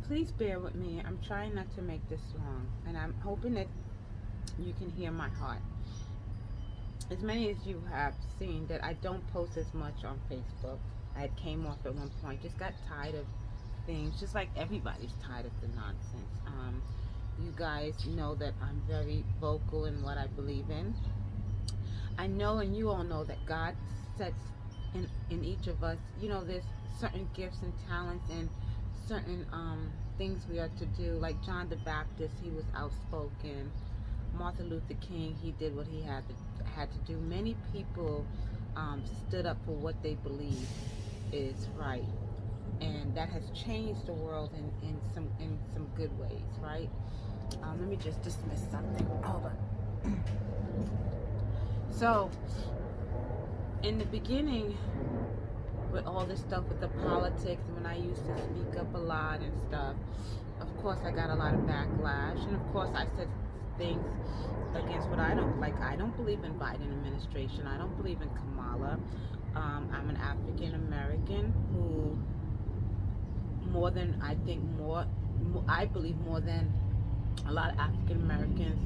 Please bear with me. I'm trying not to make this long, and I'm hoping that you can hear my heart. As many as you have seen that I don't post as much on Facebook. I came off at one point, just got tired of things, just like everybody's tired of the nonsense. You guys know that I'm very vocal in what I believe in. I know, and you all know, that God sets in each of us, there's certain gifts and talents and certain things we are to do. Like John the Baptist, he was outspoken. Martin Luther King, he did what he had to do. Many people stood up for what they believe is right, and that has changed the world in some good ways, right? Let me just dismiss something. Hold on. So, in the beginning, with all this stuff with the politics, when I used to speak up a lot and stuff, of course I got a lot of backlash, and of course I said things against what I don't like. I don't believe in Biden administration. I don't believe in Kamala. I'm an African American who, I believe more than a lot of African Americans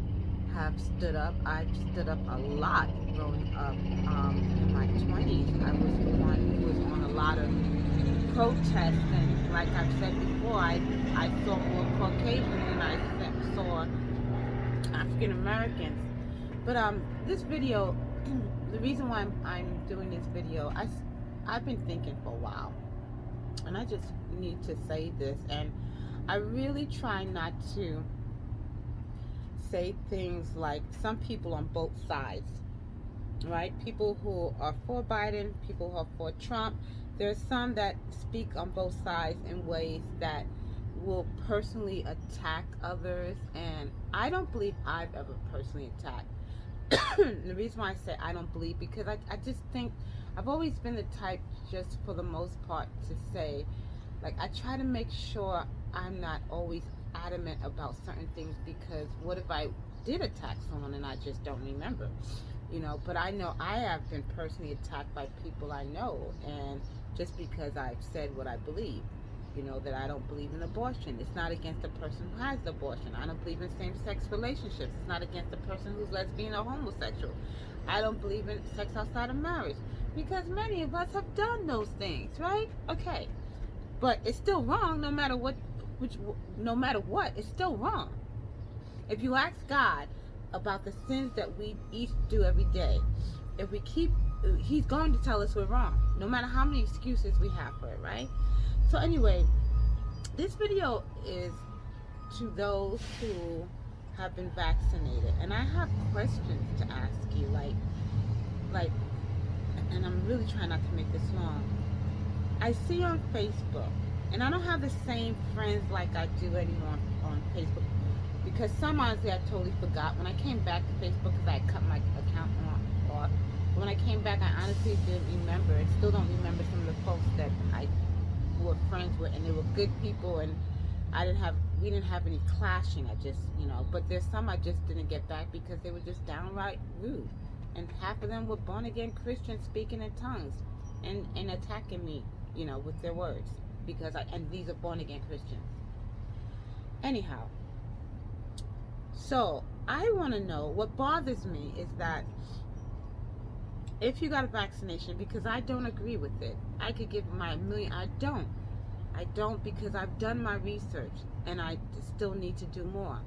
have stood up. I've stood up a lot growing up. In my 20s, I was the one who was on a lot of protests, and like I've said before, I saw more Caucasians than I saw African Americans. But this video, the reason why I'm doing this video, I've been thinking for a while, and I just need to say this, and I really try not to say things like some people on both sides, right? People who are for Biden, people who are for Trump. There's some that speak on both sides in ways that will personally attack others, and I don't believe I've ever personally attacked. The reason why I say I don't believe, because I just think I've always been the type, just for the most part, to say, like, I try to make sure I'm not always adamant about certain things, because what if I did attack someone and I just don't remember? But I know I have been personally attacked by people I know, and just because I've said what I believe, that I don't believe in abortion. It's not against the person who has the abortion. I don't believe in same-sex relationships. It's not against the person who's lesbian or homosexual. I don't believe in sex outside of marriage, because many of us have done those things, right? Okay, but it's still wrong no matter what. No matter what, it's still wrong. If you ask God about the sins that we each do every day, He's going to tell us we're wrong, no matter how many excuses we have for it, right? So anyway, this video is to those who have been vaccinated, and I have questions to ask you, like, and I'm really trying not to make this long. I see on Facebook, and I don't have the same friends like I do anymore on Facebook, because some, honestly, I totally forgot. When I came back to Facebook, because I had cut my account off, but when I came back, I honestly didn't remember, and still don't remember some of the folks that I were friends with, and they were good people, and we didn't have any clashing. I just, but there's some I just didn't get back because they were just downright rude, and half of them were born again Christians speaking in tongues and attacking me, with their words, and these are born again Christians. Anyhow, so I want to know, what bothers me is that if you got a vaccination, because I don't agree with it, I could give my million. I don't, because I've done my research and I still need to do more.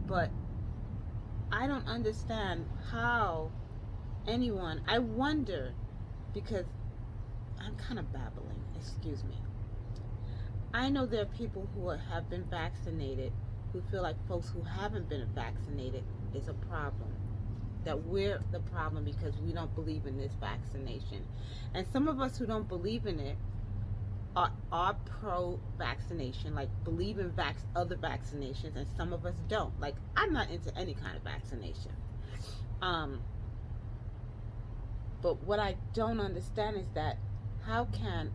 But I don't understand how anyone, I wonder, because I'm kind of babbling, excuse me. I know there are people who have been vaccinated who feel like folks who haven't been vaccinated is a problem. That we're the problem because we don't believe in this vaccination. And some of us who don't believe in it are pro-vaccination, like believe in other vaccinations, and some of us don't. Like, I'm not into any kind of vaccination. But what I don't understand is that how can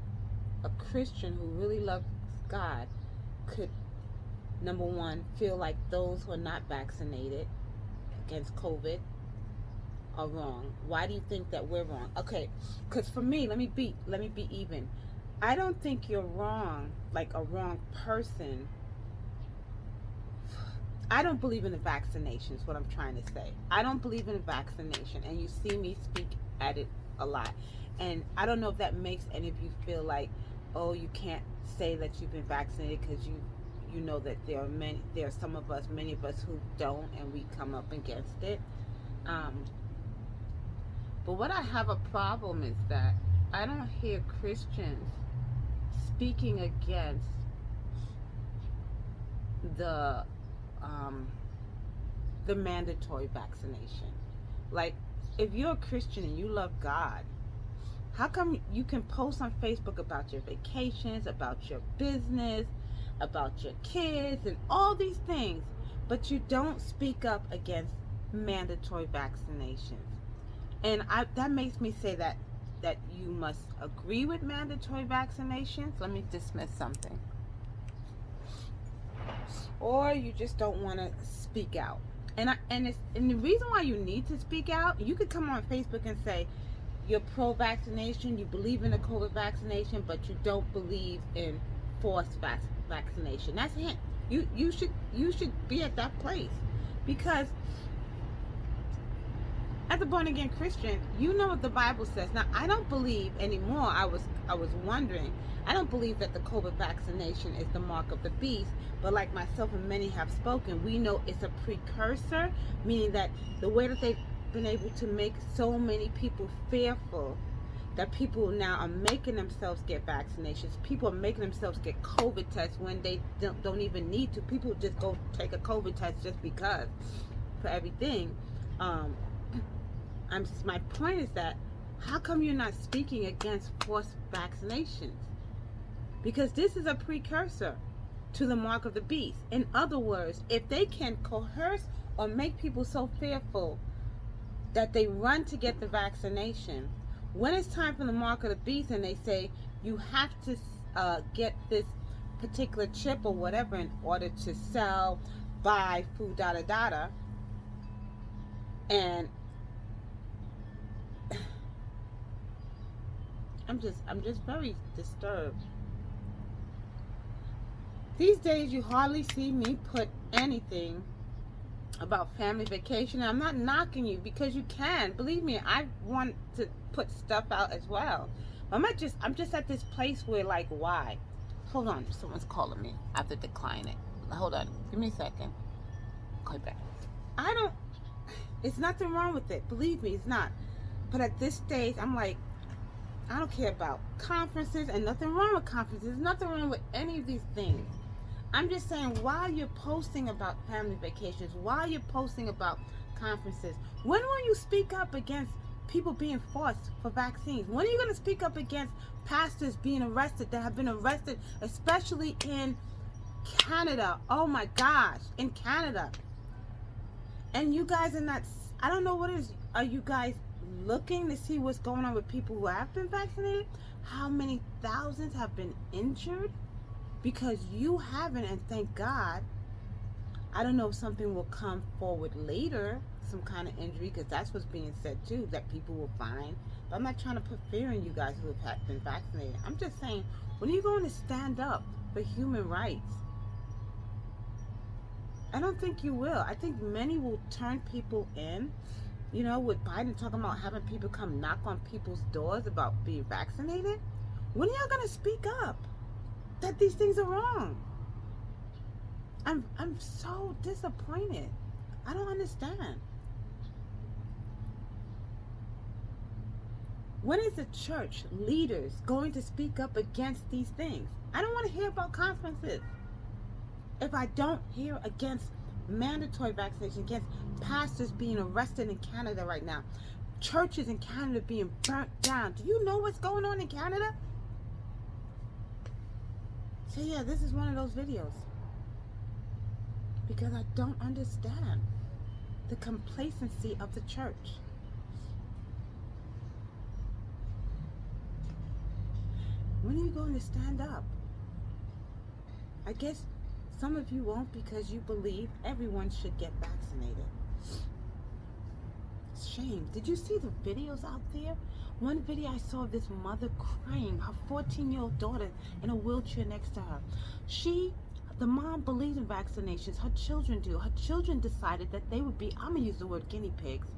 a Christian who really loves God could, number one, feel like those who are not vaccinated against COVID are wrong? Why do you think that we're wrong? Okay, because for me, let me be even. I don't think you're wrong, like a wrong person. I don't believe in the vaccination, is what I'm trying to say. I don't believe in a vaccination, and you see me speak at it a lot. And I don't know if that makes any of you feel like, oh, you can't say that you've been vaccinated because you know that there are some of us, many of us who don't, and we come up against it. Um, but what I have a problem is that I don't hear Christians speaking against the um, the mandatory vaccination. Like, if you're a Christian and you love God, how come you can post on Facebook about your vacations, about your business, about your kids, and all these things, but you don't speak up against mandatory vaccinations? And that makes me say that you must agree with mandatory vaccinations. Let me dismiss something. Or you just don't want to speak out. And the reason why you need to speak out, you could come on Facebook and say you're pro-vaccination, you believe in the COVID vaccination, but you don't believe in forced vaccination. That's it. You should be at that place, because as a born again Christian, you know what the Bible says. Now, I don't believe anymore. I was wondering. I don't believe that the COVID vaccination is the mark of the beast, but like myself and many have spoken, we know it's a precursor, meaning that the way that they've been able to make so many people fearful, that people now are making themselves get vaccinations. People are making themselves get COVID tests when they don't even need to. People just go take a COVID test just because, for everything. Um, my point is that, how come you're not speaking against forced vaccinations? Because this is a precursor to the mark of the beast. In other words, if they can coerce or make people so fearful that they run to get the vaccination, when it's time for the mark of the beast and they say you have to get this particular chip or whatever in order to sell, buy food, and I'm just very disturbed. These days you hardly see me put anything about family vacation. And I'm not knocking you, because you can. Believe me, I want to put stuff out as well. I'm just at this place where, like, why? Hold on, someone's calling me. I have to decline it. Hold on, give me a second. Call you back. I don't It's nothing wrong with it. Believe me, it's not. But at this stage, I'm like, I don't care about conferences, and nothing wrong with conferences. Nothing wrong with any of these things. I'm just saying, while you're posting about family vacations, while you're posting about conferences, when will you speak up against people being forced for vaccines? When are you going to speak up against pastors being arrested, that have been arrested, especially in Canada? Oh my gosh, in Canada. And you guys are not, I don't know what is, are you guys looking to see what's going on with people who have been vaccinated? How many thousands have been injured? Because you haven't, and thank God. I don't know if something will come forward later, some kind of injury, because that's what's being said too, that people will find. But I'm not trying to put fear in you guys who have been vaccinated. I'm just saying, when are you going to stand up for human rights? I don't think you will. I think many will turn people in. You know, with Biden talking about having people come knock on people's doors about being vaccinated. When are y'all going to speak up that these things are wrong? I'm so disappointed. I don't understand. When is the church leaders going to speak up against these things? I don't want to hear about conferences if I don't hear against mandatory vaccination, against pastors being arrested in Canada right now, churches in Canada being burnt down. Do you know what's going on in Canada? So yeah, this is one of those videos, because I don't understand the complacency of the church. When are you going to stand up? I guess some of you won't, because you believe everyone should get vaccinated. Shame. Did you see the videos out there One video I saw of this mother crying, her 14-year-old daughter in a wheelchair next to her. The mom believes in vaccinations. Her children do. Her children decided that they would be, I'm going to use the word guinea pigs,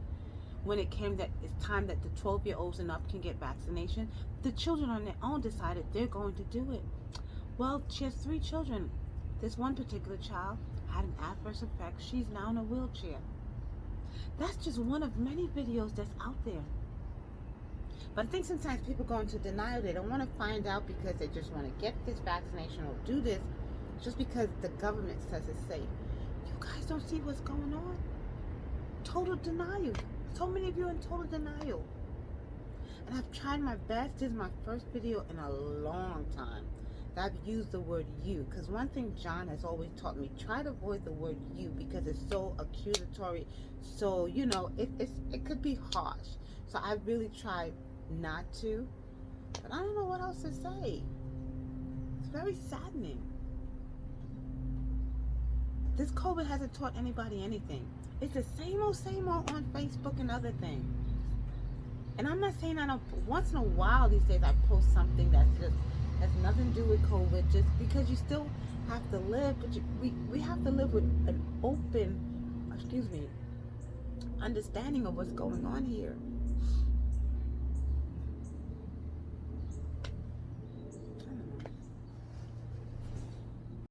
when it came that it's time that the 12-year-olds and up can get vaccination. The children on their own decided they're going to do it. Well, she has 3 children. This one particular child had an adverse effect. She's now in a wheelchair. That's just one of many videos that's out there. But I think sometimes people go into denial. They don't want to find out because they just want to get this vaccination or do this just because the government says it's safe. You guys don't see what's going on. Total denial. So many of you are in total denial. And I've tried my best. This is my first video in a long time that I've used the word you. Because one thing John has always taught me, try to avoid the word you because it's so accusatory. So, you know, it could be harsh. So I really tried not to. But I don't know what else to say. It's very saddening. This COVID hasn't taught anybody anything. It's the same old on Facebook and other things. And I'm not saying I don't, once in a while these days I post something that just has nothing to do with COVID, just because you still have to live, but we have to live with an open, understanding of what's going on here.